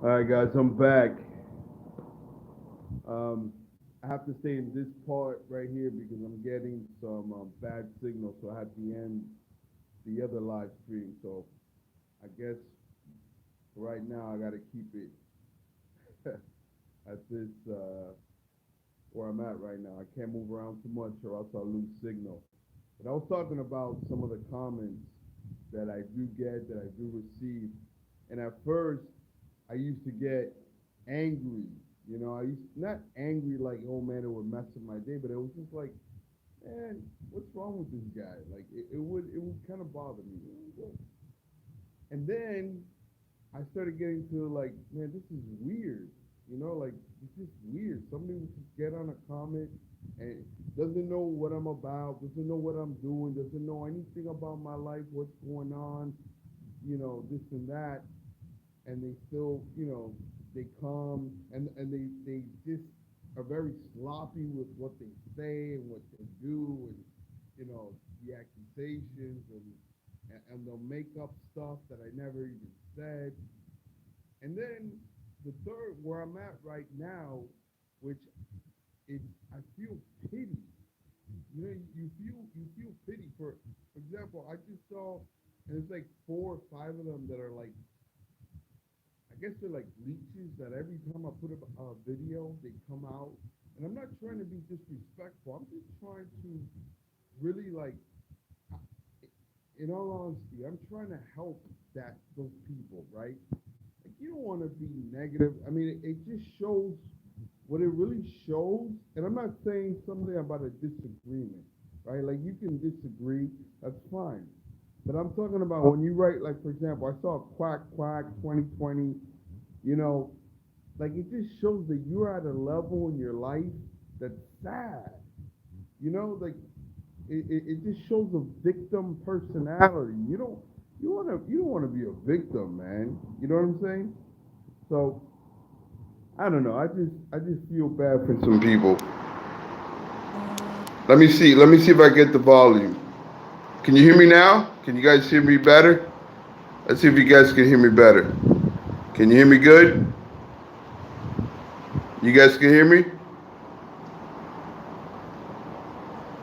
All right, guys, I'm back. I have to stay in this part right here because I'm getting some bad signal, so I had to end the other live stream. So I guess right now I got to keep it at this where I'm at right now. I can't move around too much or else I'll lose signal. But I was talking about some of the comments that I do get, that I do receive. And at first, I used to get angry. You know, I used not angry like, oh man, it would mess up my day, but it was just like, man, what's wrong with this guy? Like it would kind of bother me. And then I started getting to like, man, this is weird. You know, like it's just weird. Somebody would just get on a comment and doesn't know what I'm about, doesn't know what I'm doing, doesn't know anything about my life, what's going on, you know, this and that, and they still, you know, they come and they just are very sloppy with what they say and what they do, and you know, the accusations, and they'll make up stuff that I never even said. And then the third, where I'm at right now, which is I feel pity. You know, you feel pity for example, I just saw, and it's like 4 or 5 of them that are like, I guess they're like leeches that every time I put up a video, they come out. And I'm not trying to be disrespectful. I'm just trying to really like, in all honesty, I'm trying to help those people, right? Like you don't want to be negative. I mean, it just shows what it really shows. And I'm not saying something about a disagreement, right? Like you can disagree, that's fine. But I'm talking about when you write, like for example, I saw Quack Quack 2020, you know, like it just shows that you're at a level in your life that's sad. You know, like it just shows a victim personality. You don't want to be a victim, man. You know what I'm saying? So I don't know. I just feel bad for some people. Let me see. Let me see if I get the volume. Can you hear me now? Can you guys hear me better? Let's see if you guys can hear me better. Can you hear me good? You guys can hear me?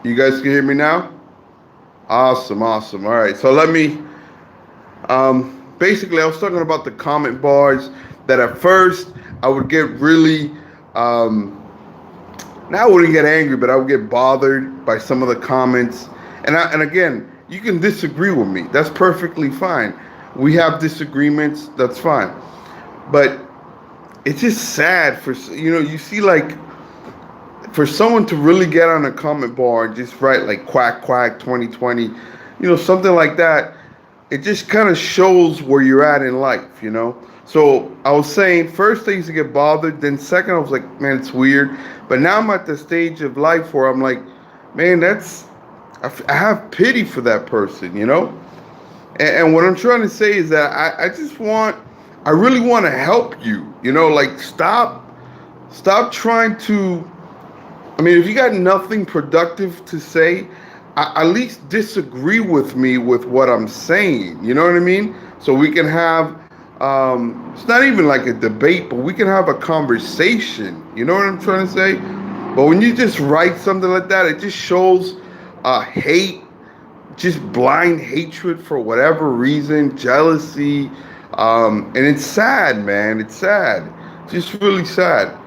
You guys can hear me now? Awesome, awesome. All right. So let me basically I was talking about the comment bars that at first I would get really now I wouldn't get angry, but I would get bothered by some of the comments. And again, you can disagree with me. That's perfectly fine. We have disagreements. That's fine. But it's just sad for, you know, you see like for someone to really get on a comment bar and just write like quack quack 2020, you know, something like that. It just kind of shows where you're at in life, you know. So I was saying, first I used to get bothered, then second I was like, man, it's weird. But now I'm at the stage of life where I'm like, man, I have pity for that person, you know. And what I'm trying to say is that I really want to help you, you know, like stop trying to. I mean, if you got nothing productive to say, at least disagree with me with what I'm saying. You know what I mean? So we can have, it's not even like a debate, but we can have a conversation. You know what I'm trying to say? But when you just write something like that, it just shows hate, just blind hatred for whatever reason, jealousy. And it's sad, man. It's sad. Just really sad.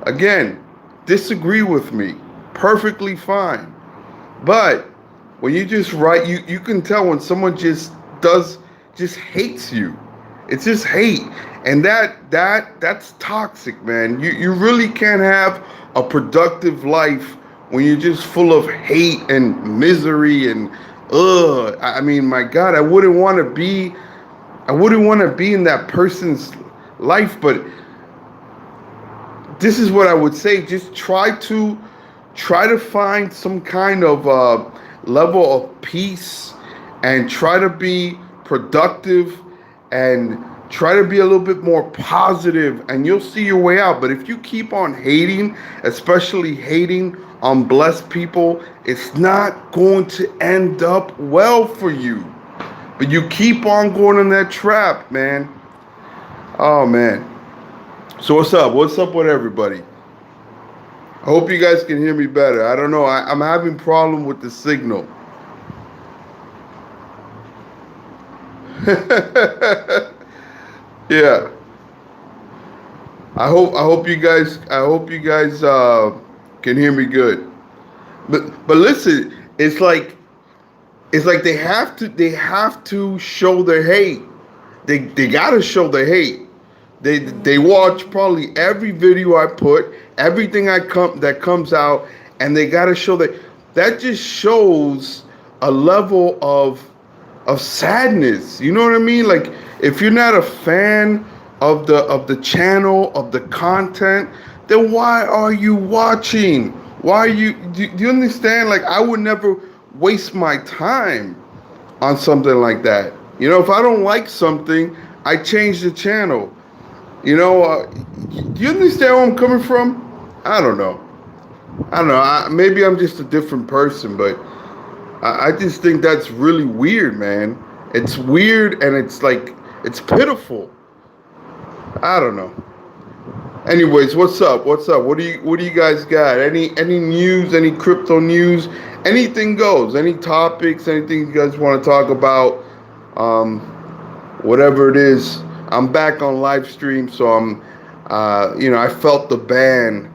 Again, disagree with me. Perfectly fine. But when you just write, you can tell when someone just hates you. It's just hate. And that's toxic, man. You really can't have a productive life when you're just full of hate and misery and I mean, my God, I wouldn't want to be in that person's life, but this is what I would say. Just try to find some kind of level of peace and try to be productive and try to be a little bit more positive and you'll see your way out. But if you keep on hating, especially hating on blessed people, it's not going to end up well for you. But you keep on going in that trap, man. Oh man. So what's up? What's up with everybody? I hope you guys can hear me better. I don't know. I'm having problem with the signal. Yeah. I hope you guys can hear me good. But listen, it's like they have to show their hate. They gotta show their hate. They watch probably every video I put, everything that comes out, and they gotta show that just shows a level of sadness. You know what I mean? Like if you're not a fan of the channel, of the content, then why are you watching? Why are you do you understand? Like I would never waste my time on something like that. You know, if I don't like something, I change the channel. You know, do you understand where I'm coming from? I don't know. I don't know. Maybe I'm just a different person, but I just think that's really weird, man. It's weird and it's like, it's pitiful. I don't know. Anyways, what's up? What's up? What do you guys got? Any news, any crypto news? Anything goes. Any topics, anything you guys want to talk about? Um, Whatever it is. I'm back on live stream, so I felt the ban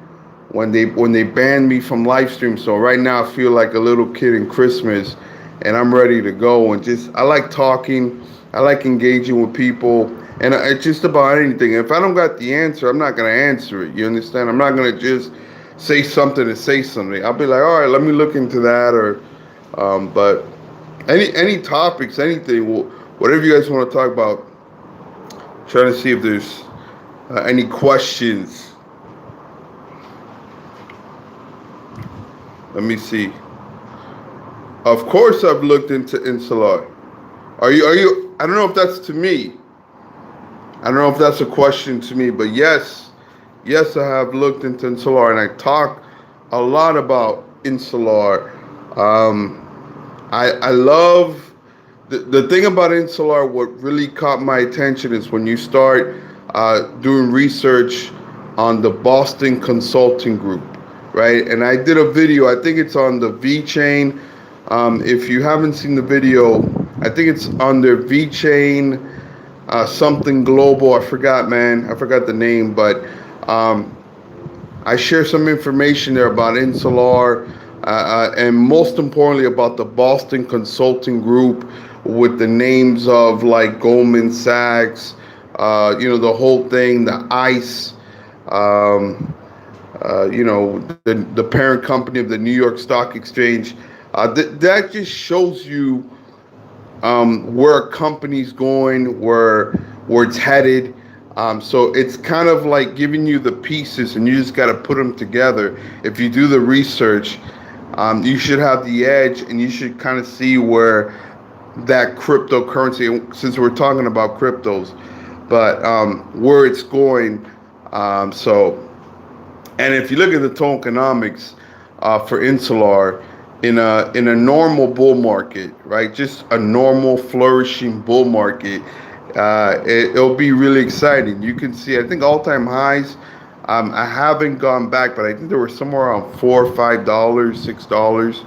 when they banned me from live stream. So right now I feel like a little kid in Christmas, and I'm ready to go. And I like talking, I like engaging with people, and it's just about anything. If I don't got the answer, I'm not gonna answer it. You understand? I'm not gonna just say something to say something. I'll be like, all right, let me look into that, or but any topics, anything, whatever you guys want to talk about. Trying to see if there's any questions. Let me see. Of course, I've looked into Insular. Are you? I don't know if that's to me. I don't know if that's a question to me, but yes, I have looked into Insular, and I talk a lot about Insular. I love the thing about Insular. What really caught my attention is when you start doing research on the Boston Consulting Group, right? And I did a video. I think it's on the V Chain. If you haven't seen the video, I think it's on their V Chain something global. I forgot, man. I forgot the name, but I share some information there about Insular, and most importantly about the Boston Consulting Group, with the names of like Goldman Sachs, the whole thing, the ICE, the parent company of the New York Stock Exchange. That just shows you where a company's going, where it's headed. So it's kind of like giving you the pieces, and you just got to put them together. If you do the research, you should have the edge, and you should kind of see where that cryptocurrency, since we're talking about cryptos, but where it's going. And if you look at the tokenomics for Insular, in a normal bull market, right? Just a normal flourishing bull market, it'll be really exciting. You can see, I think all-time highs. I haven't gone back, but I think there were somewhere around $4 or $5, $6.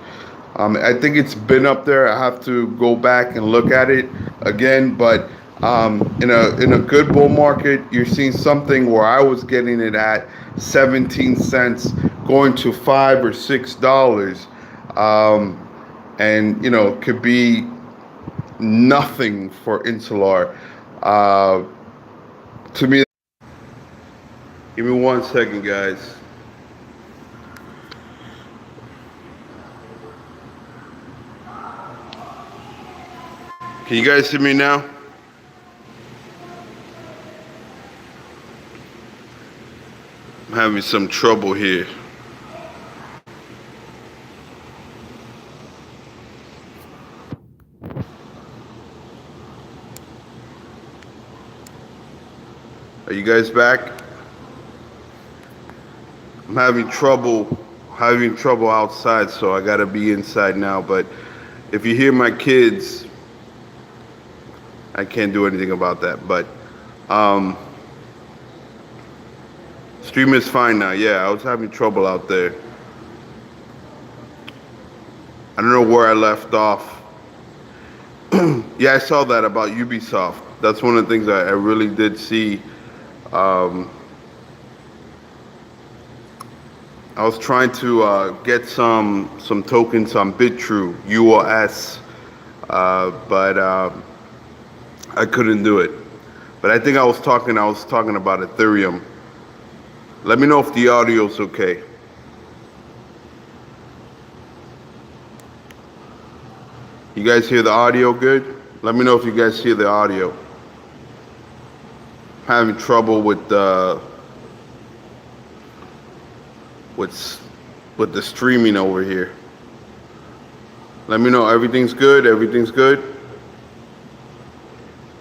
I think it's been up there. I have to go back and look at it again. But in a good bull market, you're seeing something where I was getting it at 17 cents, going to $5 or $6. And could be nothing for Insular. To me, give me 1 second, guys. Can you guys hear me now? I'm having some trouble here. Are you guys back? I'm having trouble outside, so I gotta be inside now. But if you hear my kids, I can't do anything about that. But Stream is fine now. Yeah, I was having trouble out there. I don't know where I left off. Yeah, I saw that about Ubisoft. That's one of the things I really did see. I was trying to get some tokens on BitTrue, UOS, but I couldn't do it. But I think I was talking about Ethereum. Let me know if the audio's okay. You guys hear the audio good? Let me know if you guys hear the audio. Having trouble with the streaming over here. Let me know everything's good. Everything's good.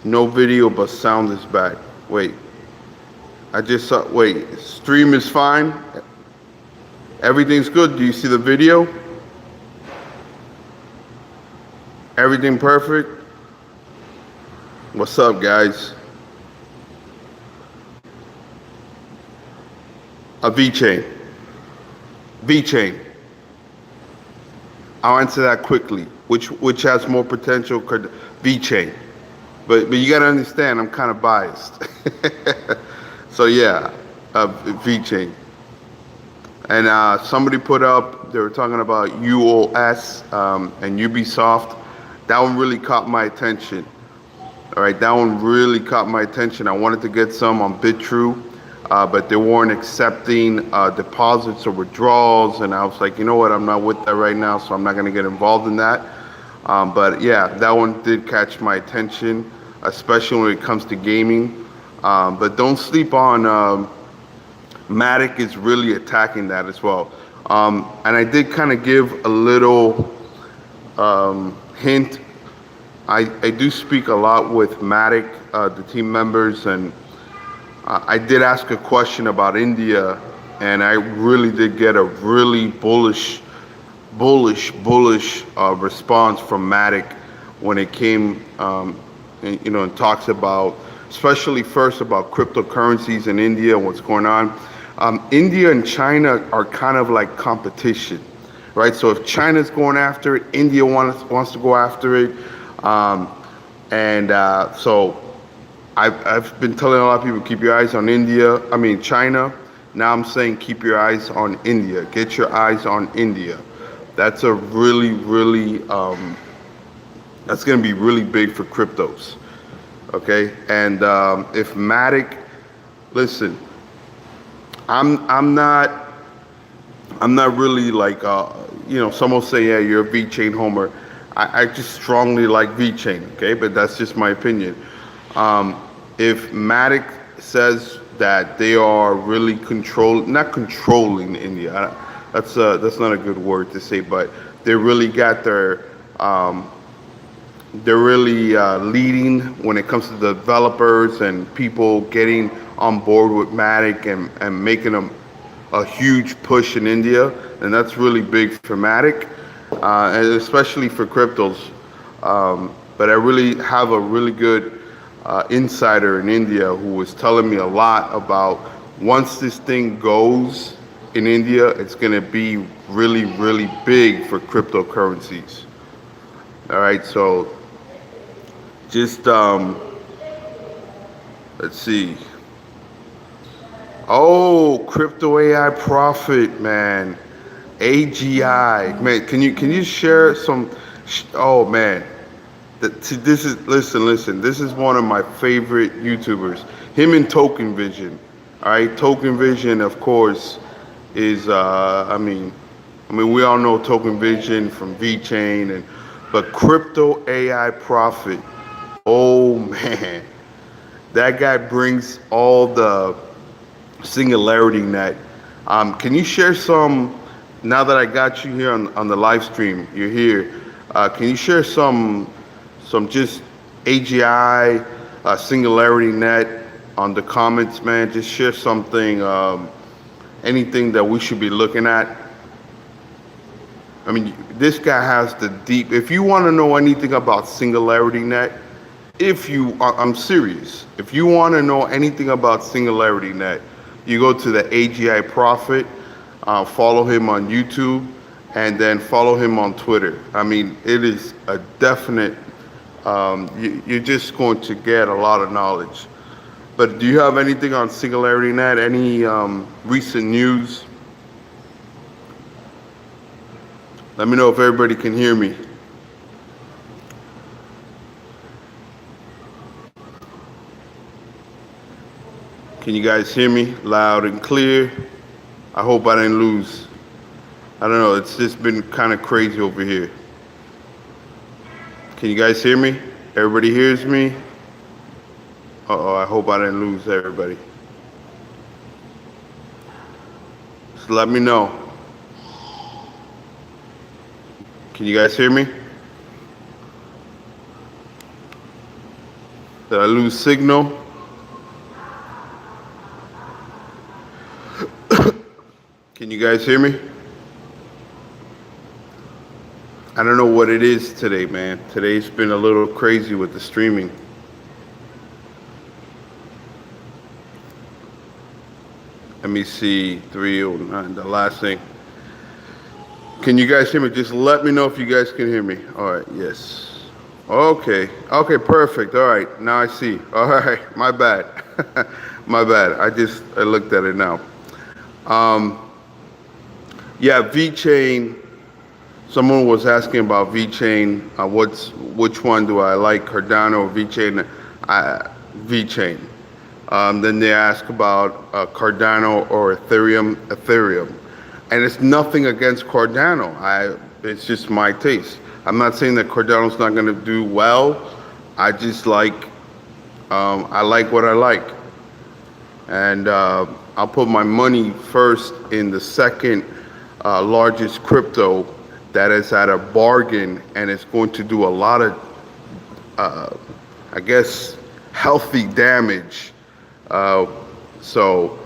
No video, but sound is back. Wait. I just saw. Wait. Stream is fine. Everything's good. Do you see the video? Everything perfect? What's up, guys? A VeChain. VeChain. I'll answer that quickly. Which has more potential? VeChain. But you gotta understand, I'm kind of biased. So yeah, VeChain. And somebody put up, they were talking about UOS and Ubisoft. That one really caught my attention. All right, that one really caught my attention. I wanted to get some on BitTrue, but they weren't accepting deposits or withdrawals. And I was like, you know what, I'm not with that right now, so I'm not gonna get involved in that. But yeah, that one did catch my attention, especially when it comes to gaming. But don't sleep on, Matic is really attacking that as well. And I did kind of give a little hint. I do speak a lot with Matic, the team members, and I did ask a question about India, and I really did get a really bullish response from Matic when it came, and talks about, especially first about cryptocurrencies in India and what's going on. India and China are kind of like competition, right? So if China's going after it, India wants to go after it. So I've been telling a lot of people, keep your eyes on China. Now I'm saying keep your eyes on India. Get your eyes on India. That's a really, that's going to be really big for cryptos. Okay. And if Matic, listen, I'm not really like, some will say, yeah, you're a VeChain homer. I just strongly like VeChain, okay? But that's just my opinion. If Matic says that they are really not controlling India, that's not a good word to say, but they really got they're really leading when it comes to developers and people getting on board with Matic and making a huge push in India, and that's really big for Matic. And especially for cryptos. But I really have a really good insider in India who was telling me a lot about once this thing goes in India, it's going to be really, really big for cryptocurrencies. All right, so just, let's see. Oh, Crypto AI Profit, man. AGI, man, can you share some? Oh man, this is listen. This is one of my favorite YouTubers. Him and Token Vision. All right, Token Vision, of course, is we all know Token Vision from VeChain, but Crypto AI Profit. Oh man, that guy brings all the Singularity Net. Can you share some? Now that I got you here on the live stream, you're here. Can you share some just AGI, Singularity Net on the comments, man? Just share something, anything that we should be looking at. I mean, this guy has the deep. If you want to know anything about Singularity Net, I'm serious. If you want to know anything about Singularity Net, you go to the AGI Profit, follow him on YouTube, and then follow him on Twitter. I mean, it is a definite, you're just going to get a lot of knowledge. But do you have anything on Singularity Net? Any recent news? Let me know if everybody can hear me. Can you guys hear me loud and clear? I hope I didn't lose. I don't know, it's just been kind of crazy over here. Can you guys hear me? Everybody hears me? Uh-oh, I hope I didn't lose everybody. Just let me know. Can you guys hear me? Did I lose signal? Can you guys hear me? I don't know what it is today, man. Today's been a little crazy with the streaming. Let me see, 309, the last thing. Can you guys hear me? Just let me know if you guys can hear me. All right, yes. Okay, perfect. All right, now I see. All right, my bad. My bad. I looked at it now. Yeah, VeChain. Someone was asking about VeChain. Which one do I like, Cardano or VeChain? VeChain. Then they ask about Cardano or Ethereum. And it's nothing against Cardano. It's just my taste. I'm not saying that Cardano's not going to do well. I just like, I like what I like. And I'll put my money first in the second largest crypto that is at a bargain, and it's going to do a lot of, I guess, healthy damage. So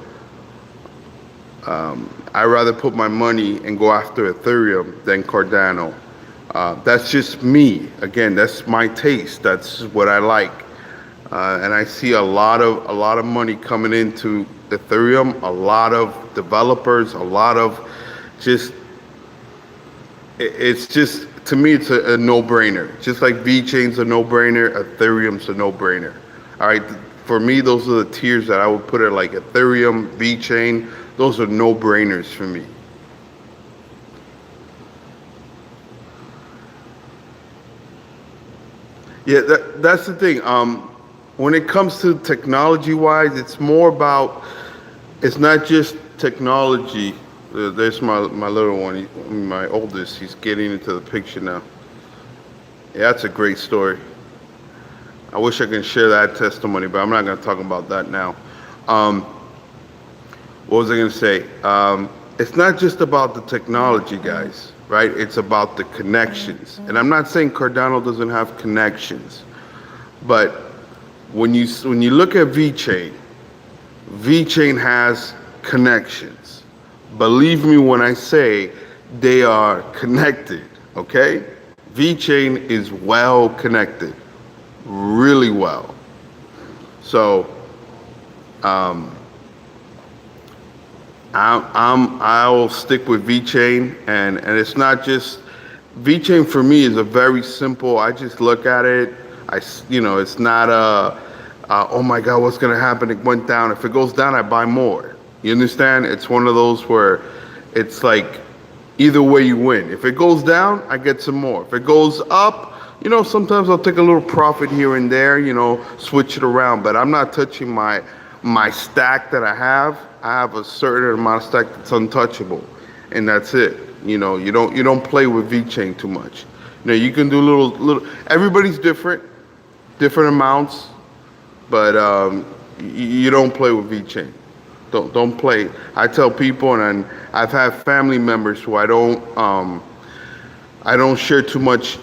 I'd rather put my money and go after Ethereum than Cardano. That's just me. Again, that's my taste. That's what I like. And I see a lot of money coming into Ethereum, a lot of developers, a lot of just, it's just, to me, it's a no-brainer. Just like VeChain's a no-brainer, Ethereum's a no-brainer. All right, for me, those are the tiers that I would put it, like Ethereum, VeChain. Those are no-brainers for me. Yeah, that's the thing. When it comes to technology-wise, it's more about, it's not just technology. There's my little one, my oldest. He's getting into the picture now. Yeah, that's a great story. I wish I could share that testimony, but I'm not going to talk about that now. What was I going to say? It's not just about the technology, guys, right? It's about the connections. And I'm not saying Cardano doesn't have connections, but when you look at VeChain, VeChain has connections. Believe me when I say they are connected, okay? VeChain is well connected, really well. So I'll stick with VeChain, and it's not just VeChain. For me is a very simple. I just look at it. It's not oh my God, what's gonna happen? It went down. If it goes down, I buy more. You understand? It's one of those where it's like either way you win. If it goes down, I get some more. If it goes up, sometimes I'll take a little profit here and there, switch it around. But I'm not touching my stack that I have. I have a certain amount of stack that's untouchable, and that's it. You don't play with VeChain too much. You can do little. Everybody's different amounts, but you don't play with VeChain. Don't play. I tell people, and I've had family members who I don't share too much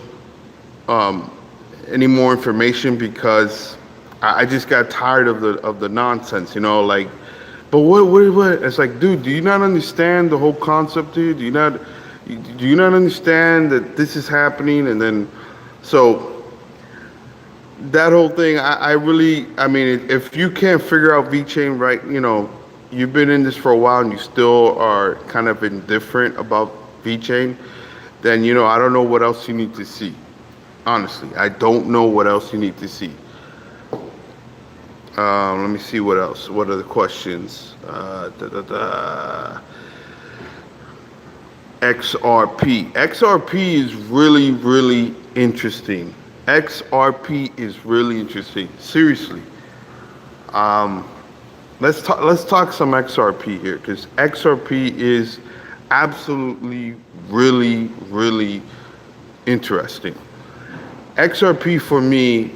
any more information, because I just got tired of the nonsense, like, but what? It's like, dude, do you not understand the whole concept, dude? Do you not understand that this is happening? And then, so that whole thing, I mean, if you can't figure out VeChain right, you've been in this for a while and you still are kind of indifferent about VeChain, then I don't know what else you need to see. Honestly, I don't know what else you need to see. Let me see what else. What are the questions? XRP. XRP is really, really interesting. XRP is really interesting. Seriously. Let's talk some XRP here, because XRP is absolutely really, really interesting. XRP for me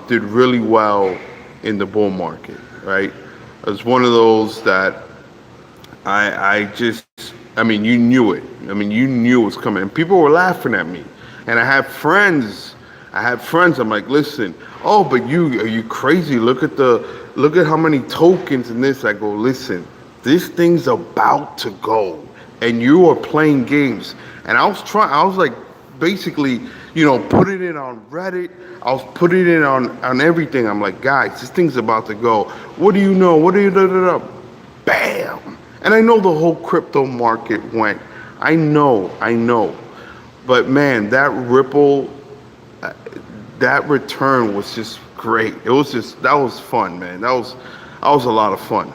did really well in the bull market, right? It was one of those that you knew it. You knew it was coming, and people were laughing at me. And I had friends. I'm like, listen, oh, but are you crazy? Look at how many tokens in this. I go, listen, this thing's about to go, and you are playing games. And I was like, basically, putting it on Reddit. I was putting it on everything. I'm like, guys, this thing's about to go. What do you know? What do you da? Bam! And I know the whole crypto market went. I know. But man, that Ripple, that return was just great. That was fun, man. That was a lot of fun.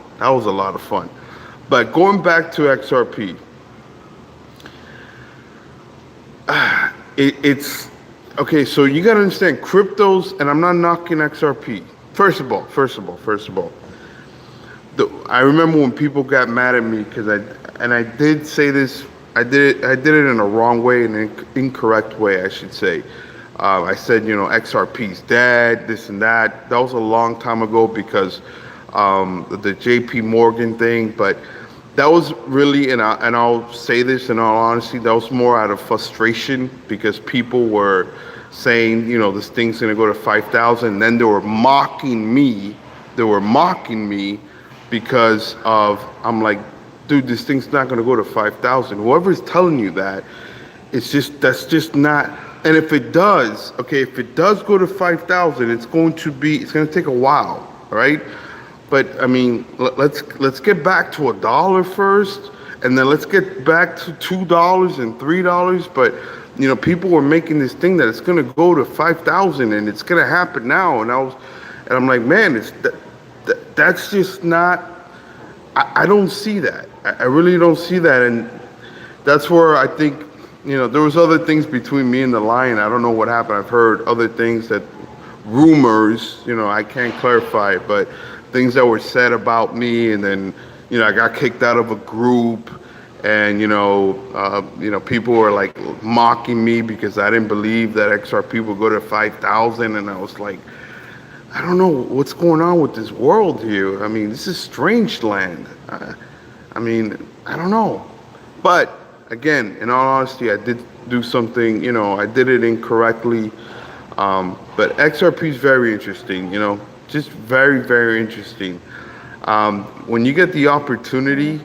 But going back to XRP, it's okay. So you got to understand cryptos, and I'm not knocking XRP. First of all, I remember when people got mad at me because I did say this. I did it in a wrong way, in an incorrect way, I should say. I said, XRP's dead, this and that. That was a long time ago because the JP Morgan thing. But that was really, and I'll say this in all honesty, that was more out of frustration because people were saying, this thing's going to go to 5,000. And then they were mocking me. Because I'm like, dude, this thing's not going to go to 5,000. Whoever's telling you that, that's just not. And if it does go to 5,000, it's going to take a while, right? But let's get back to $1 first, and then let's get back to $2 and $3. But people were making this thing that it's going to go to 5,000, and it's going to happen now. And I'm like, man, that's just not. I don't see that. I really don't see that, and that's where I think there was other things between me and the lion. I don't know what happened. I've heard other things rumors. I can't clarify, but things that were said about me, and then I got kicked out of a group, and people were like mocking me because I didn't believe that XRP would go to 5,000, and I was like, I don't know what's going on with this world here. This is strange land. I don't know. But again, in all honesty, I did do something, I did it incorrectly. But XRP is very interesting, just very, very interesting. When you get the opportunity,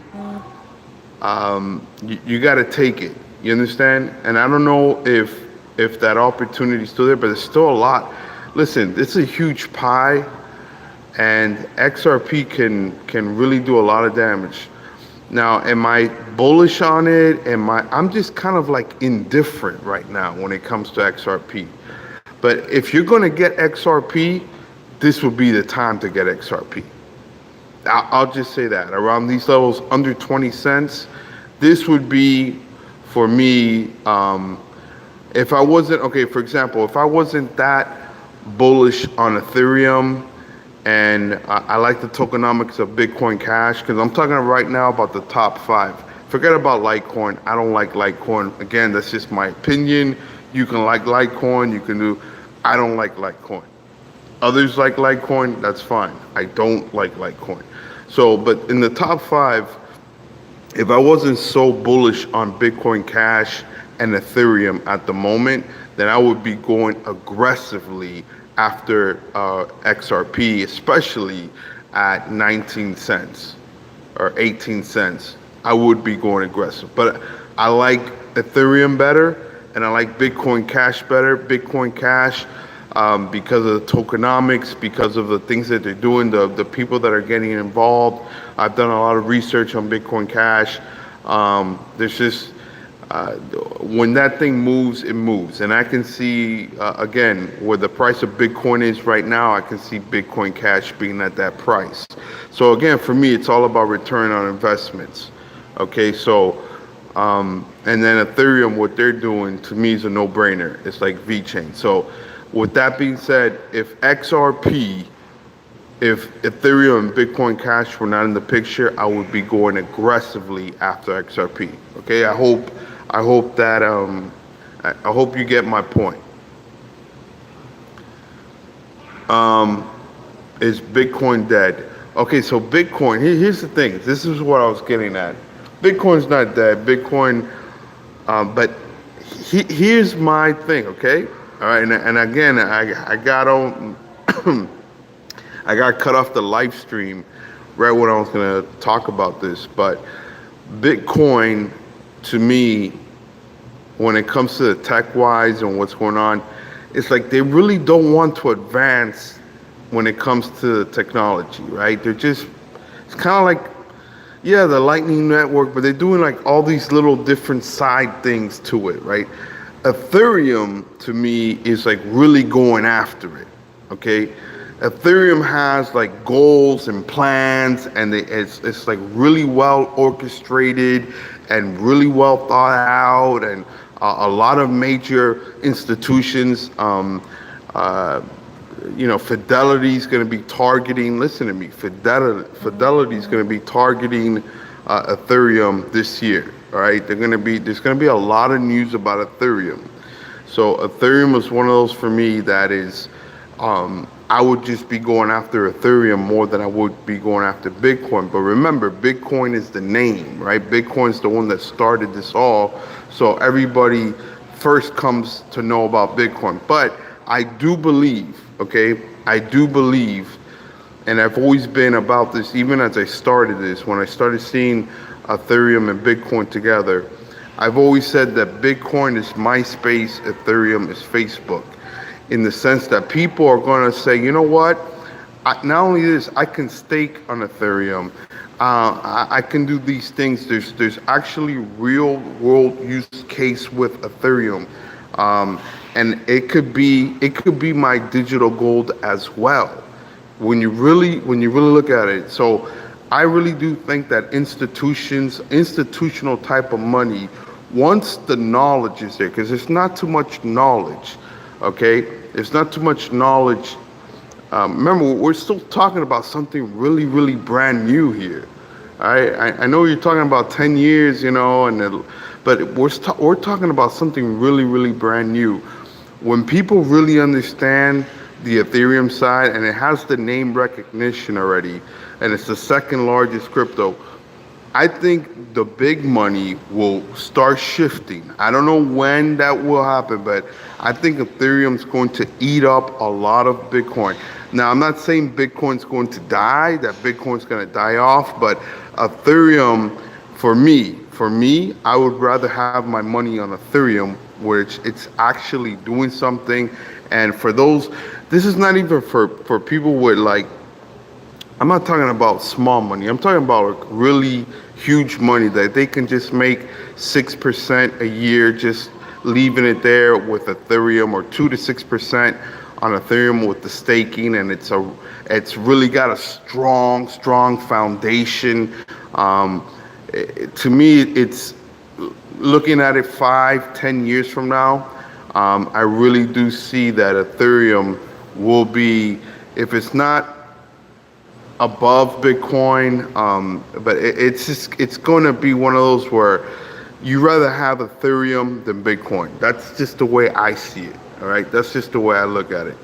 you got to take it. You understand? And I don't know if that opportunity is still there, but there's still a lot. Listen, it's a huge pie, and XRP can really do a lot of damage. Now, am I bullish on it? I'm just kind of like indifferent right now when it comes to XRP. But if you're going to get XRP, this would be the time to get XRP. I'll just say that. Around these levels, under 20 cents, this would be, for me, if I wasn't, for example, if I wasn't that bullish on Ethereum, and I like the tokenomics of Bitcoin Cash, because I'm talking right now about the top 5. Forget about Litecoin. I don't like Litecoin. Again, that's just my opinion. You can like Litecoin. I don't like Litecoin. Others like Litecoin. That's fine. I don't like Litecoin. So, but in the top 5, if I wasn't so bullish on Bitcoin Cash and Ethereum at the moment, then I would be going aggressively after XRP, especially at 19 cents or 18 cents. I would be going aggressive. But I like Ethereum better, and I like Bitcoin Cash better. Bitcoin Cash, because of the tokenomics, because of the things that they're doing, the people that are getting involved. I've done a lot of research on Bitcoin Cash. There's just when that thing moves, it moves, and I can see again where the price of Bitcoin is right now. I can see Bitcoin Cash being at that price. So again, for me, it's all about return on investments. Okay, so and then Ethereum, what they're doing to me is a no-brainer. It's like VeChain. So with that being said, if XRP, if Ethereum and Bitcoin Cash were not in the picture, I would be going aggressively after XRP. Okay, I hope that I hope you get my point. Is Bitcoin dead? Okay, so Bitcoin. Here's the thing. This is what I was getting at. Bitcoin's not dead. Bitcoin, but here's my thing. Okay, all right, and again, I got on. I got cut off the live stream right when I was going to talk about this, but Bitcoin, to me, when it comes to the tech-wise and what's going on, it's like they really don't want to advance when it comes to technology, right? They're just, it's kind of like, yeah, the Lightning Network, but they're doing like all these little different side things to it, right? Ethereum, to me, is like really going after it, okay? Ethereum has like goals and plans, and it's like really well orchestrated and really well thought out, and a lot of major institutions, Fidelity is going to be targeting. Listen to me, Fidelity is going to be targeting Ethereum this year. All right, there's going to be a lot of news about Ethereum. So Ethereum is one of those for me that is. I would just be going after Ethereum more than I would be going after Bitcoin. But remember, Bitcoin is the name, right? Bitcoin's the one that started this all. So everybody first comes to know about Bitcoin. But I do believe, okay, and I've always been about this, even as I started this, when I started seeing Ethereum and Bitcoin together, I've always said that Bitcoin is MySpace, Ethereum is Facebook. In the sense that people are going to say, you know what, not only this, I can stake on Ethereum. I can do these things. There's actually real world use case with Ethereum. And it could be my digital gold as well. When you really look at it. So I really do think that institutional type of money, once the knowledge is there, because there's not too much knowledge, okay? There's not too much knowledge. Remember, we're still talking about something really, really brand new here. I know you're talking about 10 years, but we're talking about something really, really brand new. When people really understand the Ethereum side, and it has the name recognition already, and it's the second largest crypto, I think the big money will start shifting. I don't know when that will happen, but I think Ethereum's going to eat up a lot of Bitcoin. Now, I'm not saying Bitcoin's going to die, that Bitcoin's going to die off, but Ethereum, for me, I would rather have my money on Ethereum, which it's actually doing something. And for those, this is not even for people with like, I'm not talking about small money. I'm talking about like really huge money that they can just make 6% a year, just leaving it there with Ethereum, or 2 to 6% on Ethereum with the staking, and it's really got a strong foundation. To me, it's looking at it 5-10 years from now. I really do see that Ethereum will be, if it's not above Bitcoin, but it's going to be one of those where you rather have Ethereum than Bitcoin. That's just the way I see it. All right, that's just the way I look at it.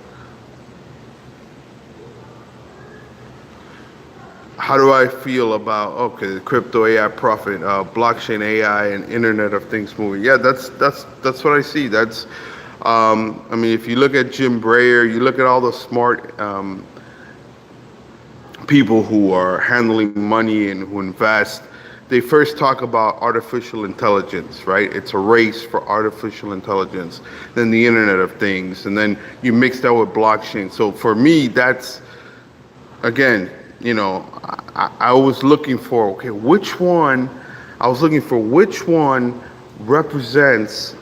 How do I feel about crypto AI profit, blockchain AI, and Internet of Things moving? Yeah, that's what I see. That's I mean, if you look at Jim Breyer, you look at all the smart people who are handling money and who invest, they first talk about artificial intelligence, right? It's a race for artificial intelligence, then the Internet of Things, and then you mix that with blockchain. So for me, that's, again, I was looking for, okay, I was looking for which one represents,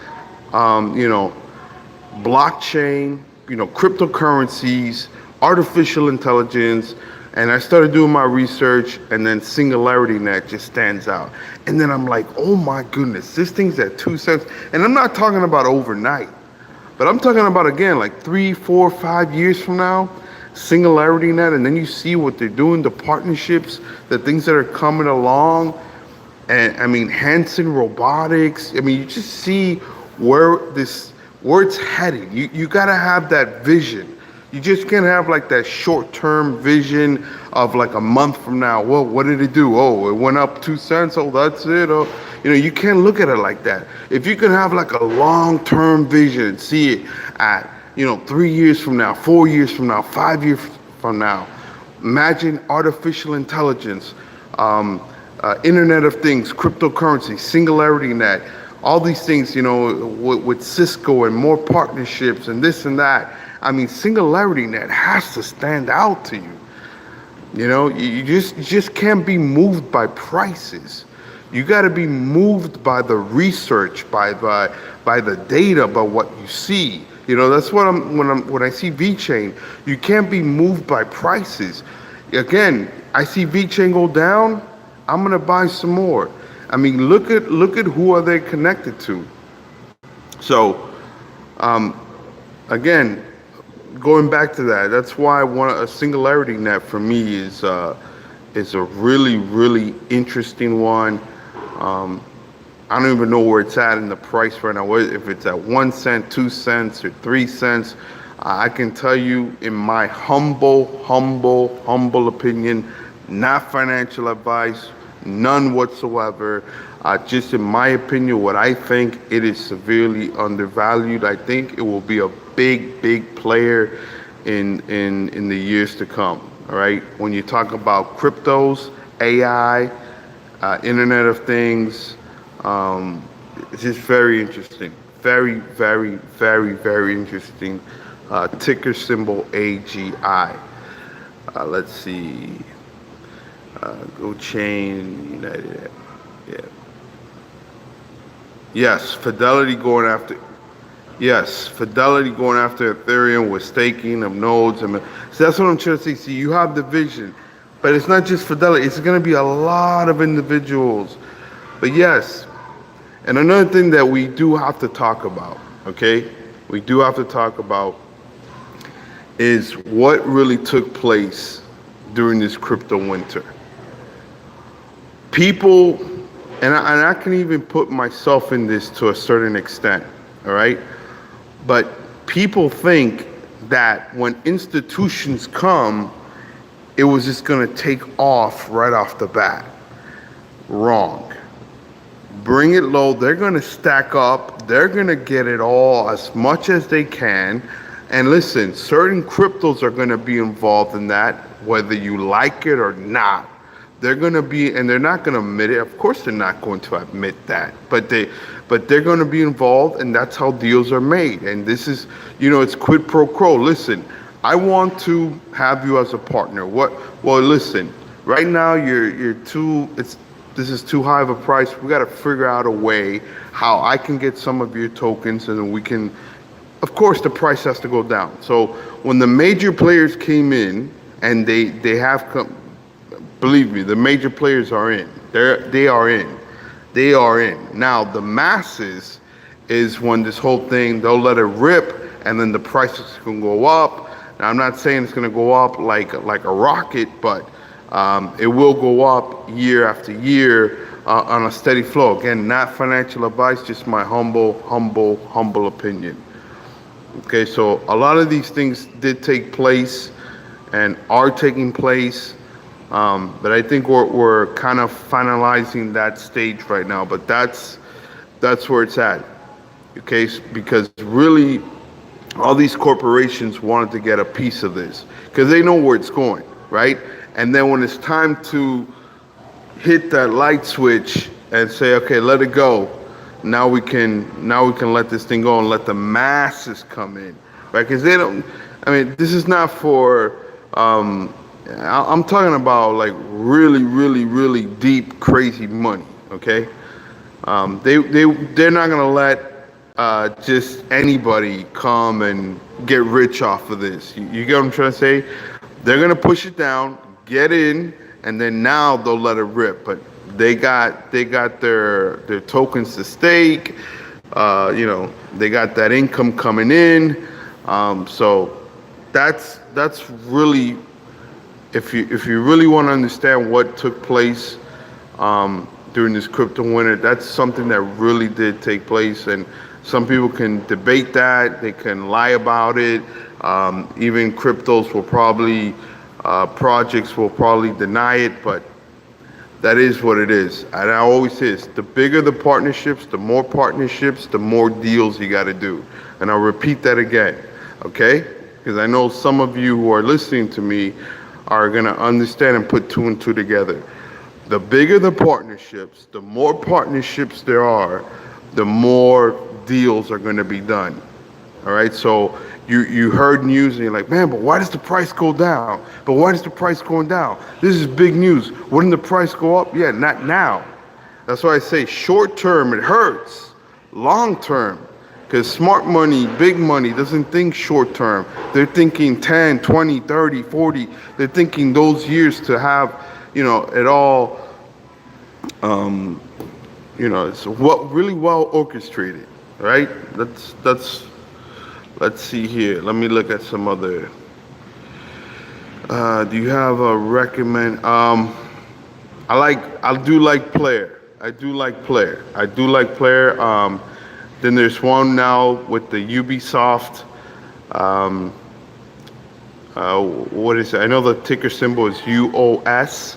blockchain, cryptocurrencies, artificial intelligence, and I started doing my research, and then Singularity Net just stands out. And then I'm like, oh my goodness, this thing's at 2 cents. And I'm not talking about overnight, but I'm talking about, again, like 3, 4, 5 years from now, Singularity Net, and then you see what they're doing, the partnerships, the things that are coming along. And I mean, Hanson Robotics, I mean, you just see where it's heading. You gotta have that vision. You just can't have like that short-term vision of like a month from now. Well, what did it do? Oh, it went up 2 cents. Oh, that's it. Oh, you can't look at it like that. If you can have like a long-term vision and see it at, 3 years from now, 4 years from now, 5 years from now, imagine artificial intelligence, Internet of Things, cryptocurrency, Singularity Net, all these things, with Cisco and more partnerships and this and that. I mean, Singularity Net has to stand out to you. You just can't be moved by prices. You got to be moved by the research, by the data, by what you see. That's what when I see VeChain, you can't be moved by prices. Again, I see VeChain go down, I'm gonna buy some more. I mean, look at who are they connected to. So, again, going back to that, that's why a Singularity Net for me is a really, really interesting one. I don't even know where it's at in the price right now. If it's at 1 cent, 2 cents, or 3 cents, I can tell you, in my humble opinion, not financial advice, none whatsoever. Just in my opinion, what I think, it is severely undervalued. I think it will be a big player in the years to come. All right. When you talk about cryptos, AI, Internet of Things, it's just very interesting. Very interesting. Ticker symbol AGI. Let's see. Go Chain United. Yeah. Yes, Fidelity going after Ethereum with staking of nodes. So that's what I'm trying to say. See, you have the vision, but it's not just Fidelity. It's going to be a lot of individuals. But yes, and another thing that we do have to talk about, okay? We do have to talk about is what really took place during this crypto winter. People, and I can even put myself in this to a certain extent, all right? But people think that when institutions come, it was just gonna take off right off the bat. Wrong. Bring it low, they're gonna stack up, they're gonna get it all as much as they can. And listen, certain cryptos are gonna be involved in that, whether you like it or not. They're going to be, and they're not going to admit it. Of course, they're not going to admit that, but they're going to be involved, and that's how deals are made. And this is, it's quid pro quo. Listen, I want to have you as a partner. Well, listen. Right now, this is too high of a price. We got to figure out a way how I can get some of your tokens, and then we can. Of course, the price has to go down. So when the major players came in, and they have come. Believe me, the major players are in. They are in. Now, the masses is when this whole thing, they'll let it rip, and then the prices can go up. Now, I'm not saying it's going to go up like a rocket, but it will go up year after year on a steady flow. Again, not financial advice, just my humble opinion. Okay, so a lot of these things did take place and are taking place. But I think we're kind of finalizing that stage right now, but that's where it's at, okay? Because really, all these corporations wanted to get a piece of this because they know where it's going, right? And then when it's time to hit that light switch and say, okay, let it go. Now we can let this thing go and let the masses come in, right? Because they don't. I mean, this is not for. I'm talking about like really, really, really deep, crazy money. Okay, they're not gonna let just anybody come and get rich off of this. You get what I'm trying to say? They're gonna push it down, get in, and then now they'll let it rip. But they got their tokens to stake. They got that income coming in. So that's really, if you really want to understand what took place during this crypto winter, that's something that really did take place. And some people can debate that, they can lie about it. Even cryptos will probably, projects will probably deny it, but that is what it is. And I always say this, the bigger the partnerships, the more deals you got to do. And I'll repeat that again, okay? Because I know some of you who are listening to me are going to understand and put two and two together. The bigger the partnerships, the more partnerships there are, the more deals are going to be done. All right, so you heard news and you're like, man, but why does the price go down? But why is the price going down? This is big news. Wouldn't the price go up? Yeah, not now. That's why I say short term, it hurts. Long term, because smart money, big money, doesn't think short term. They're thinking 10, 20, 30, 40. They're thinking those years to have, it all, it's really well orchestrated, right? Let's see here. Let me look at some other. Do you have a recommend? I do like Player. Then there's one now with the Ubisoft. What is it? I know the ticker symbol is UOS.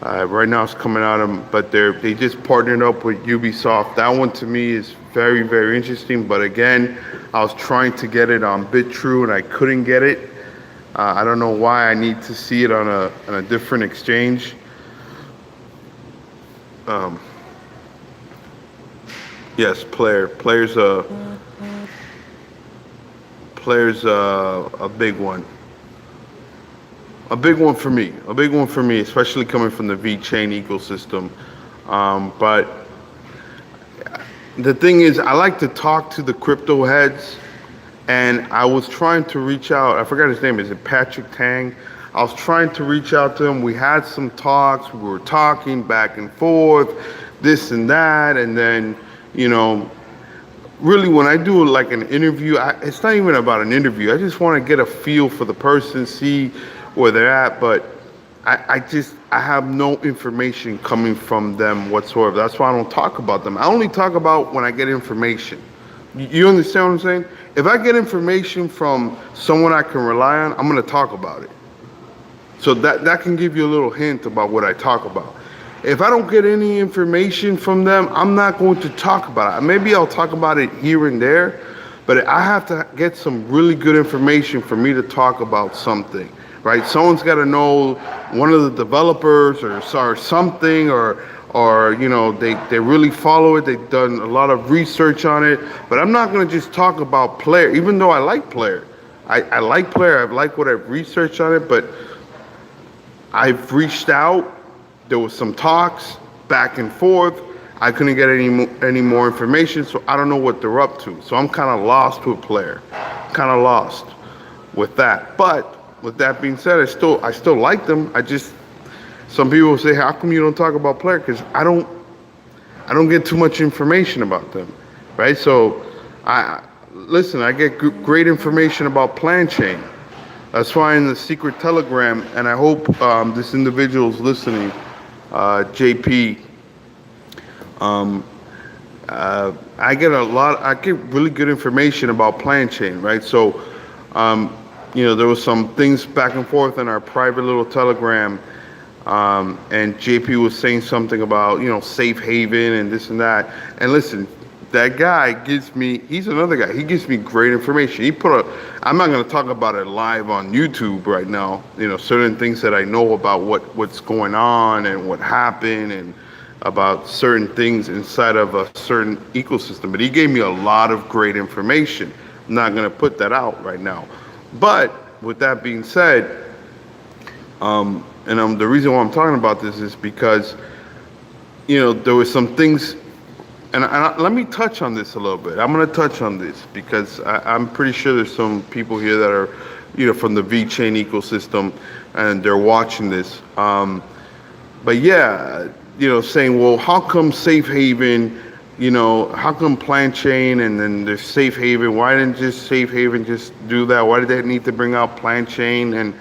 Right now it's coming out of, but they just partnered up with Ubisoft. That one to me is very, very interesting. But again, I was trying to get it on BitTrue and I couldn't get it. I don't know why. I need to see it on a different exchange. Yes, Player's a big one. A big one for me, especially coming from the VeChain ecosystem. But the thing is, I like to talk to the crypto heads, and I was trying to reach out. I forgot his name. Is it Patrick Tang? I was trying to reach out to him. We had some talks. We were talking back and forth, this and that, and then, really when I do like an interview, it's not even about an interview. I just want to get a feel for the person, see where they're at, but I have no information coming from them whatsoever. That's why I don't talk about them. I only talk about when I get information. You understand what I'm saying? If I get information from someone I can rely on, I'm going to talk about it. So that can give you a little hint about what I talk about. If I don't get any information from them, I'm not going to talk about it. Maybe I'll talk about it here and there, but I have to get some really good information for me to talk about something. Right? Someone's got to know, one of the developers or something, or they really follow it. They've done a lot of research on it. But I'm not going to just talk about Player, even though I like Player. I like Player. I like what I've researched on it. But I've reached out. There was some talks back and forth. I couldn't get any more information, so I don't know what they're up to. So I'm kind of lost with Player. Kind of lost with that. But with that being said, I still like them. Some people say, how come you don't talk about Player? Because I don't get too much information about them, right? So I get great information about PlanChain. That's why in the secret Telegram, and I hope this individual's listening, JP. I get really good information about PlanChain, right? So. There was some things back and forth in our private little Telegram, and JP was saying something about, safe haven and this and that. And listen, that guy gives me, he's another guy, he gives me great information. I'm not going to talk about it live on YouTube right now, certain things that I know about what's going on and what happened and about certain things inside of a certain ecosystem. But he gave me a lot of great information. I'm not going to put that out right now. But with that being said, the reason why I'm talking about this is because, there were some things, and let me touch on this a little bit. I'm going to touch on this because I'm pretty sure there's some people here that are, from the VeChain ecosystem, and they're watching this. But yeah, saying, well, how come Safe Haven, how come Planchain and then there's Safe Haven? Why didn't just Safe Haven just do that? Why did they need to bring out Planchain? And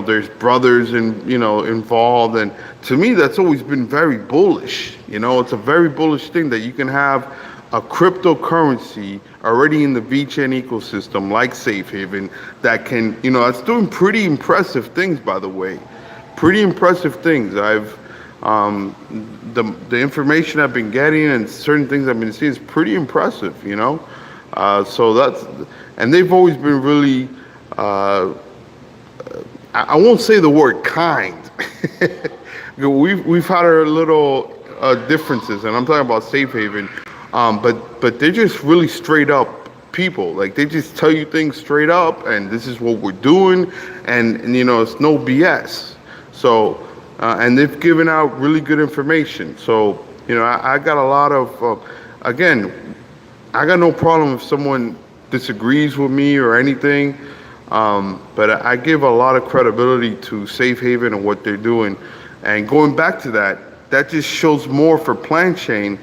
there's brothers involved, and to me that's always been very bullish. It's a very bullish thing that you can have a cryptocurrency already in the VeChain ecosystem like Safe Haven that can, it's doing pretty impressive things, by the way. Pretty impressive things. I've the information I've been getting and certain things I've been seeing is pretty impressive, so and they've always been really I won't say the word kind. We've had our little differences, and I'm talking about Safe Haven, but they're just really straight up people. Like, they just tell you things straight up, and this is what we're doing, and it's no BS. So and they've given out really good information. So I got a lot of again, I got no problem if someone disagrees with me or anything. But I give a lot of credibility to Safe Haven and what they're doing. And going back to that just shows more for Planchain,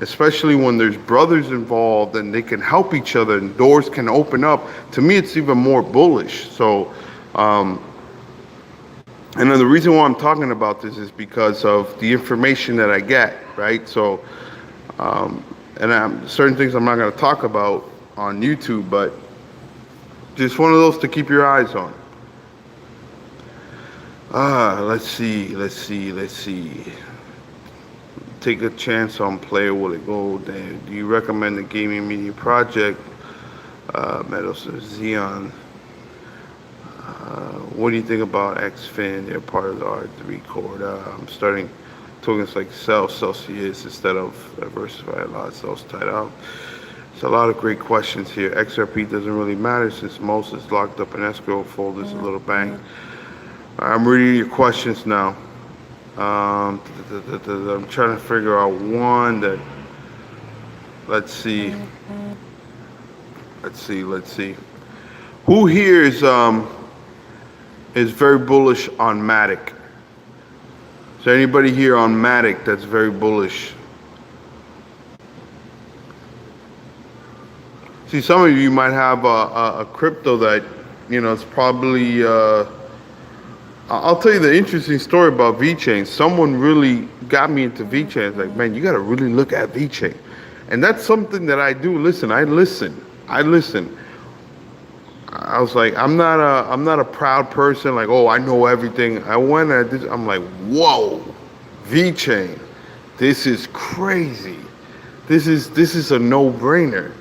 especially when there's brothers involved and they can help each other and doors can open up. To me, it's even more bullish. So, and then the reason why I'm talking about this is because of the information that I get, right? So, and certain things I'm not going to talk about on YouTube, but just one of those to keep your eyes on. Let's see. Take a chance on player, will it go? Do you recommend the gaming media project? Meadows Xeon. What do you think about XFin? They're part of the R3 core. I'm starting tokens like Celsius instead of diversify. A lot of cells tied up. There's a lot of great questions here. XRP doesn't really matter since most is locked up in escrow folders, a little bank. I'm reading your questions now. I'm trying to figure out one that, let's see. Who here is very bullish on Matic? Is there anybody here on Matic that's very bullish? See, some of you might have a crypto that, it's probably, I'll tell you the interesting story about VeChain. Someone really got me into VeChain. It's like, man, you got to really look at VeChain. And that's something that I do. I listen. I was like, I'm not a proud person, like, oh, I know everything. I went at this, I'm like, whoa, VeChain, this is crazy. This is a no-brainer.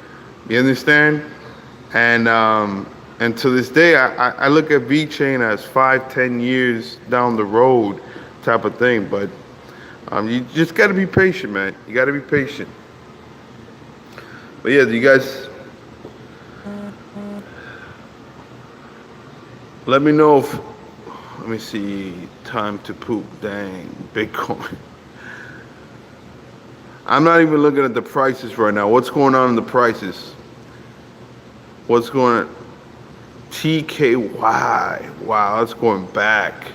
You understand? And to this day, I look at VeChain as 5-10 years down the road type of thing. But you just got to be patient, man. You got to be patient. But yeah, you guys, let me know if, let me see, time to poop, dang, Bitcoin. I'm not even looking at the prices right now. What's going on in the prices? What's going on? TKY. Wow, that's going back.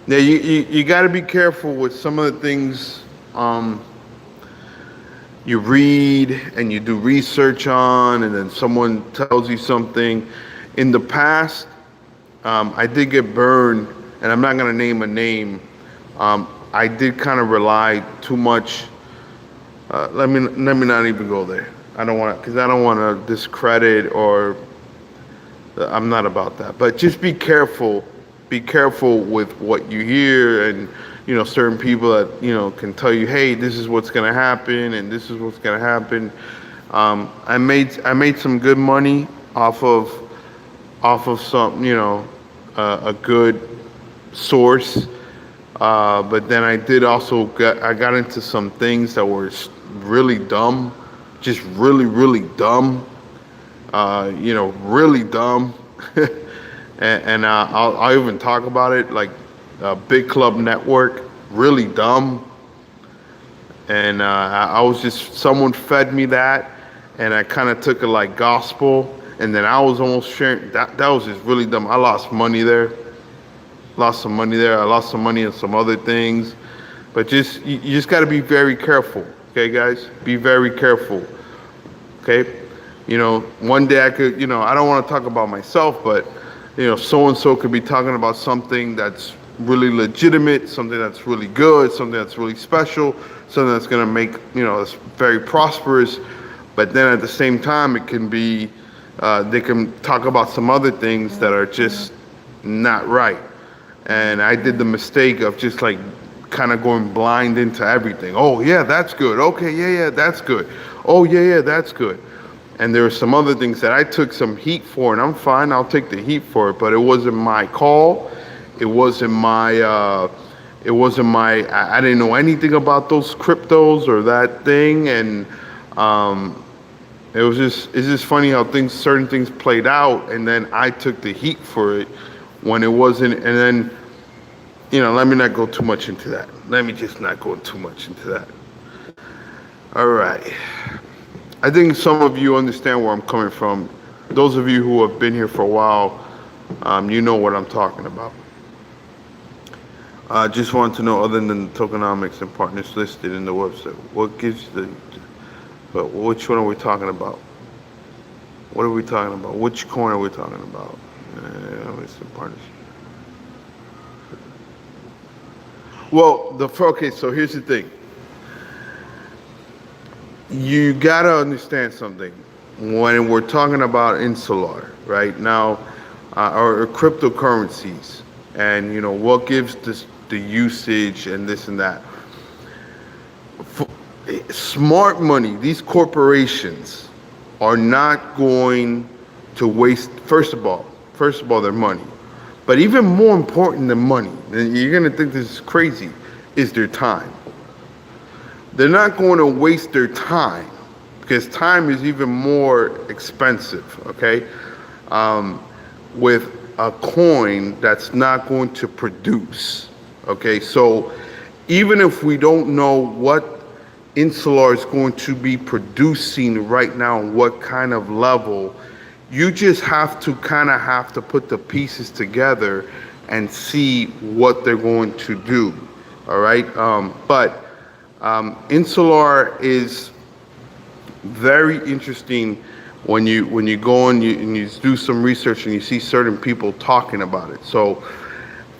Yeah, you got to be careful with some of the things you read and you do research on, and then someone tells you something. In the past, I did get burned, and I'm not going to name a name. I did kind of rely too much. Let me not even go there. I don't want to discredit, or I'm not about that. But just be careful. Be careful with what you hear, and certain people that, can tell you, hey, this is what's going to happen and this is what's going to happen. I made some good money off of some, a good source. But then I did also I got into some things that were really dumb, just really, really dumb, really dumb. and I'll even talk about it, like Big Club Network, really dumb. And I was just, someone fed me that, and I kind of took it like gospel, and then I was almost sharing, that was just really dumb. I lost money there. I lost some money on some other things. But you just got to be very careful, okay, guys? Be very careful, okay? One day I could, I don't want to talk about myself, but, so-and-so could be talking about something that's really legitimate, something that's really good, something that's really special, something that's going to make, it's very prosperous. But then at the same time, it can be, they can talk about some other things that are just not right. And I did the mistake of just like kind of going blind into everything. Oh yeah, that's good. Okay, yeah, that's good. Oh yeah, that's good. And there were some other things that I took some heat for, and I'm fine, I'll take the heat for it, but it wasn't my call. It wasn't my, I didn't know anything about those cryptos or that thing. And it's just funny how certain things played out, and then I took the heat for it when it wasn't. And then, let me not go too much into that. Let me just not go too much into that. All right. I think some of you understand where I'm coming from. Those of you who have been here for a while, you know what I'm talking about. I just want to know, other than the tokenomics and partners listed in the website, what gives but which one are we talking about? What are we talking about? Which coin are we talking about? Partners. Well, okay, so here's the thing. You gotta understand something when we're talking about Insular right now, or cryptocurrencies, and what gives the usage and this and that. Smart money, these corporations are not going to waste, first of all, their money. But even more important than money, and you're gonna think this is crazy, is their time. They're not going to waste their time, because time is even more expensive, okay? With a coin that's not going to produce, okay? So even if we don't know what Insular is going to be producing right now, what kind of level, you just have to put the pieces together and see what they're going to do, all right? But Insular is very interesting when you go and you do some research and you see certain people talking about it. So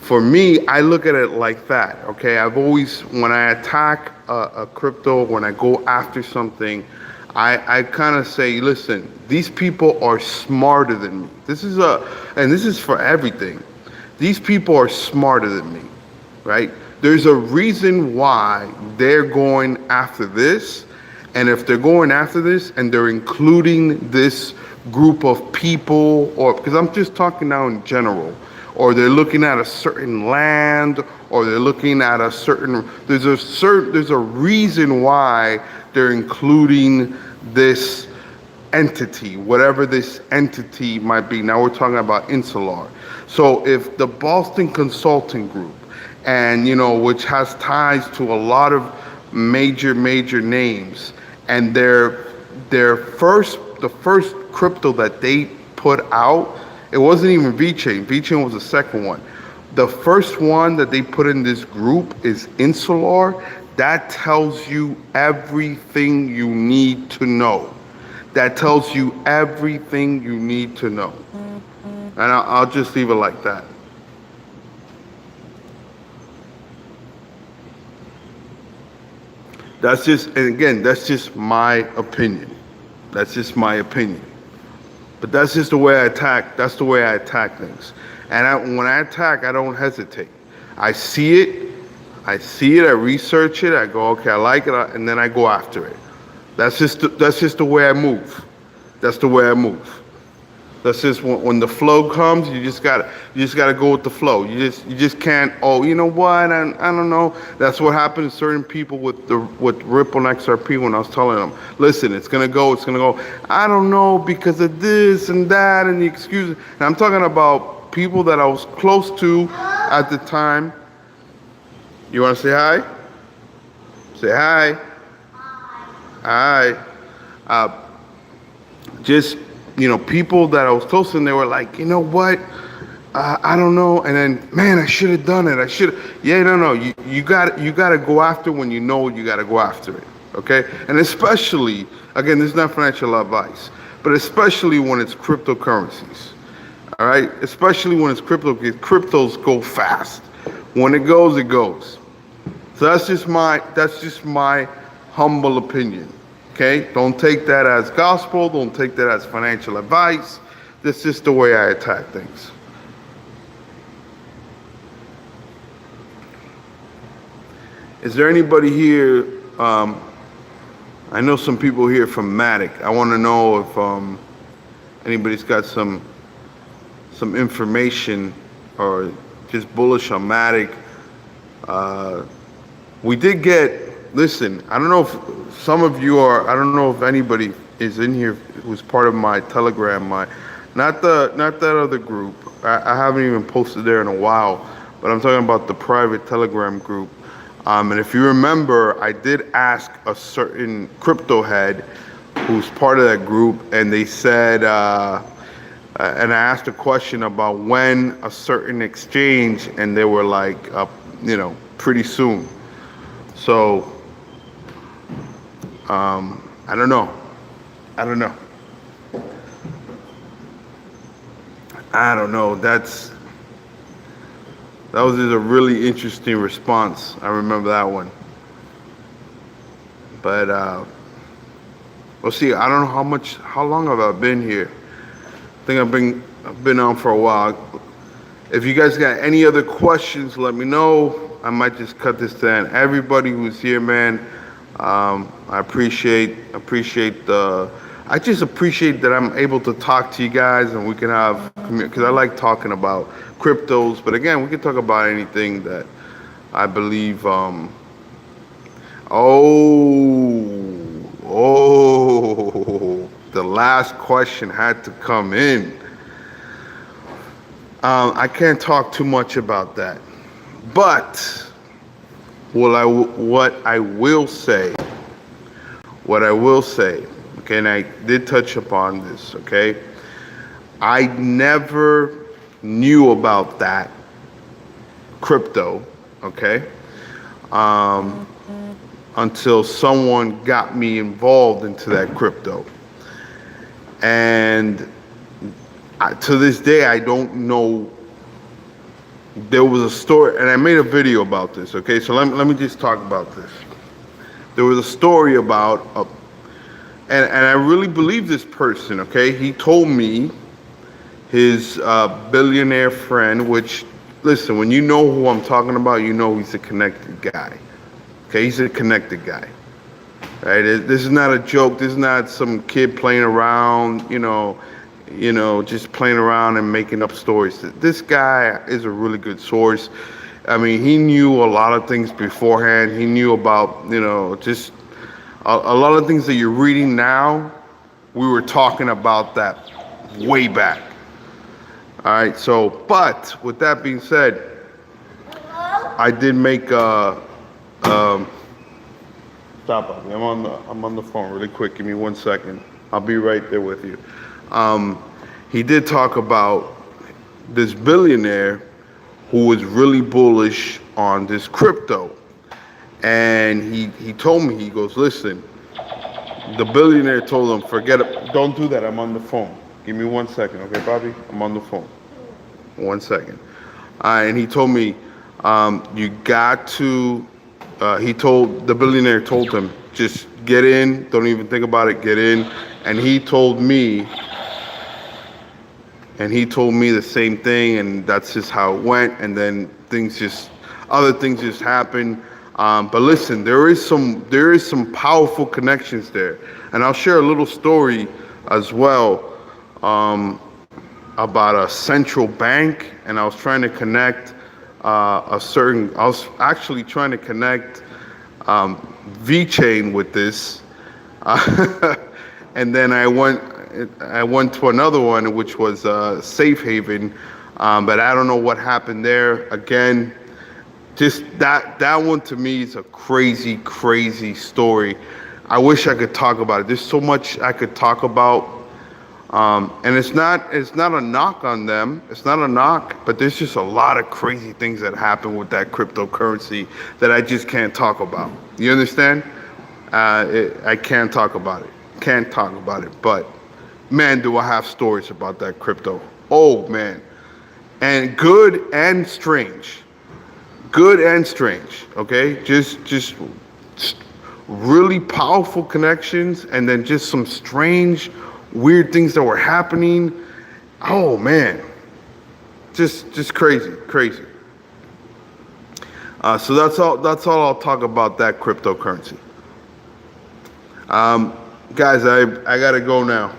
for me, I look at it like that, okay? I've always, when I attack a crypto, when I go after something, I kind of say, listen, these people are smarter than me. This is for everything. These people are smarter than me, right? There's a reason why they're going after this. And if they're going after this and they're including this group of people, or because I'm just talking now in general, or they're looking at a certain land, or they're looking at a certain, there's a reason why they're including this entity, whatever this entity might be. Now we're talking about Insular. So if the Boston Consulting Group, and which has ties to a lot of major names, and the first crypto that they put out, it wasn't even VeChain. VeChain was the second one. The first one that they put in this group is Insular. That tells you everything you need to know. That tells you everything you need to know. And I'll just leave it like that. That's just my opinion. That's just my opinion. But that's just the way I attack. That's the way I attack things. And when I attack, I don't hesitate. I see it. I see it, I research it, I go, okay, I like it, and then I go after it. That's just the way I move. That's the way I move. That's just when the flow comes, you just gotta go with the flow. You just can't. Oh, you know what? I don't know. That's what happened to certain people with Ripple and XRP when I was telling them, listen, it's gonna go, it's gonna go. I don't know because of this and that and the excuses. And I'm talking about people that I was close to at the time. You want to say hi? Say hi. Hi. Just, people that I was close to, and they were like, you know what? I don't know. And then, man, I should have done it. I should. Yeah, no. You got to go after when you know you got to go after it. Okay. And especially, again, this is not financial advice, but especially when it's cryptocurrencies. All right. Especially when it's crypto, because cryptos go fast. When it goes, it goes. So that's just my humble opinion. Okay, don't take that as gospel. Don't take that as financial advice. That's just the way I attack things. Is there anybody here? I know some people here from Matic. I want to know if anybody's got some information or just bullish on Matic. We did get. Listen, I don't know if some of you are. I don't know if anybody is in here who's part of my Telegram. Not that other group. I haven't even posted there in a while. But I'm talking about the private Telegram group. And if you remember, I did ask a certain crypto head who's part of that group, and they said, and I asked a question about when a certain exchange, and they were like, pretty soon. So. I don't know. I don't know. That was just a really interesting response. I remember that one. But we'll see. I don't know how long have I been here? I think I've been on for a while. If you guys got any other questions, let me know. I might just cut this down. Everybody who's here, man. I appreciate I just appreciate that I'm able to talk to you guys and we can have, because I like talking about cryptos, but again, we can talk about anything that I believe, the last question had to come in. I can't talk too much about that, but what I will say, okay, and I did touch upon this, okay, I never knew about that crypto, okay, until someone got me involved into that crypto. And to this day, I don't know. There was a story, and I made a video about this, okay? So let me just talk about this. There was a story about, and I really believe this person, okay? He told me his billionaire friend, which, listen, when you know who I'm talking about, you know he's a connected guy, okay? He's a connected guy, right? This is not a joke. This is not some kid playing around, just playing around and making up stories. This guy is a really good source. I mean, he knew a lot of things beforehand. He knew about, just a lot of things that you're reading now. We were talking about that way back. All right. So, but with that being said, I did make stop it. I'm on the phone really quick. Give me 1 second. I'll be right there with you. He did talk about this billionaire who was really bullish on this crypto. And he told me, he goes, listen, the billionaire told him, forget it, don't do that, I'm on the phone. Give me 1 second, okay, Bobby? I'm on the phone. 1 second. And he told me, you got to, the billionaire told him, just get in, don't even think about it, get in. And he told me the same thing, and that's just how it went. And then things just, other things just happen. But listen, there is some powerful connections there, and I'll share a little story as well about a central bank, and I was trying to connect I was actually trying to connect VeChain with this, and then I went to another one, which was Safe Haven, but I don't know what happened there. Again, just that one to me is a crazy story. I wish I could talk about it. There's so much I could talk about. And it's not a knock on them. It's not a knock, but there's just a lot of crazy things that happen with that cryptocurrency that I just can't talk about. You understand? I can't talk about it. Can't talk about it. But man, do I have stories about that crypto. Oh man. And good and strange. Good and strange. Okay? Just really powerful connections, and then just some strange, weird things that were happening. Oh man, just crazy. So that's all I'll talk about that cryptocurrency. Guys, I gotta go now.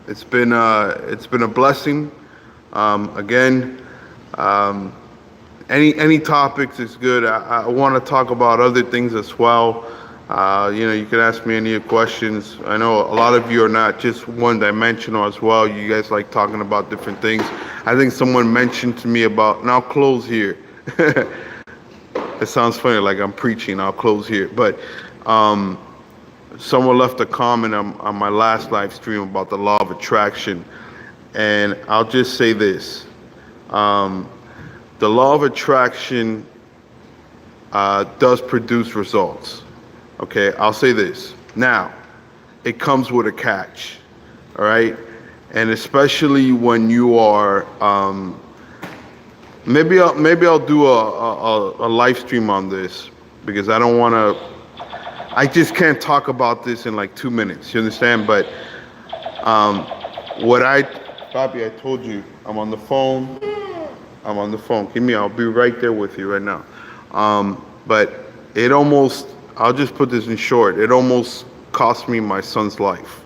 It's been a blessing. Again, any topics is good. I want to talk about other things as well. You can ask me any questions. I know a lot of you are not just one-dimensional as well. You guys like talking about different things. I think someone mentioned to me about, and I'll close here. It sounds funny, like I'm preaching. I'll close here. But someone left a comment on my last live stream about the law of attraction. And I'll just say this. The law of attraction does produce results. Okay, I'll say this. Now, it comes with a catch, all right? And especially when you are, maybe I'll do a live stream on this, because I don't want to, I just can't talk about this in like 2 minutes, you understand? But Bobby, I told you, I'm on the phone. I'll be right there with you right now. But I'll just put this in short. It almost cost me my son's life.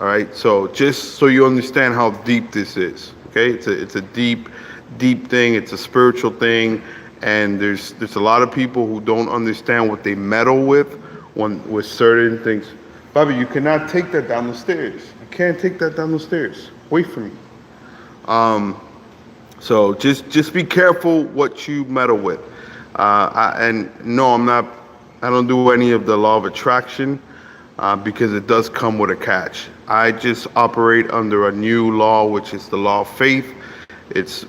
All right. So just so you understand how deep this is. Okay. It's a deep thing. It's a spiritual thing, and there's a lot of people who don't understand what they meddle with with certain things. Bobby, you cannot take that down the stairs. You can't take that down the stairs. Wait for me. So just be careful what you meddle with. I don't do any of the law of attraction because it does come with a catch. I just operate under a new law, which is the law of faith. It's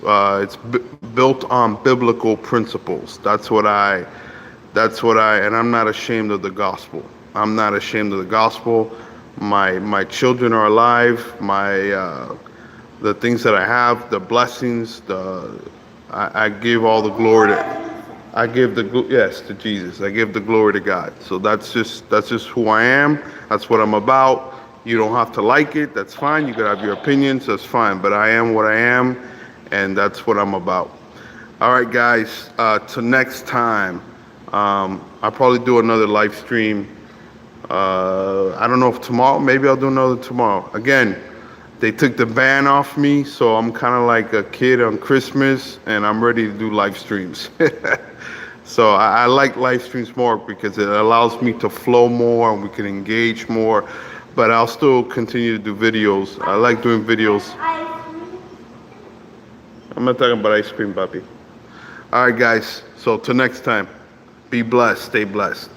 built on biblical principles. That's what I, and I'm not ashamed of the gospel. I'm not ashamed of the gospel. My children are alive. The things that I have, the blessings, I give all the glory to. I give to Jesus. I give the glory to God. So that's just who I am. That's what I'm about. You don't have to like it. That's fine. You can have your opinions. That's fine. But I am what I am, and that's what I'm about. All right, guys. Till next time. I'll probably do another live stream. I don't know if tomorrow. Maybe I'll do another tomorrow. Again, they took the ban off me, so I'm kind of like a kid on Christmas, and I'm ready to do live streams. So I like live streams more because it allows me to flow more and we can engage more, but I'll still continue to do videos. I like doing videos. I'm not talking about ice cream, papi. All right, guys. So till next time, be blessed, stay blessed.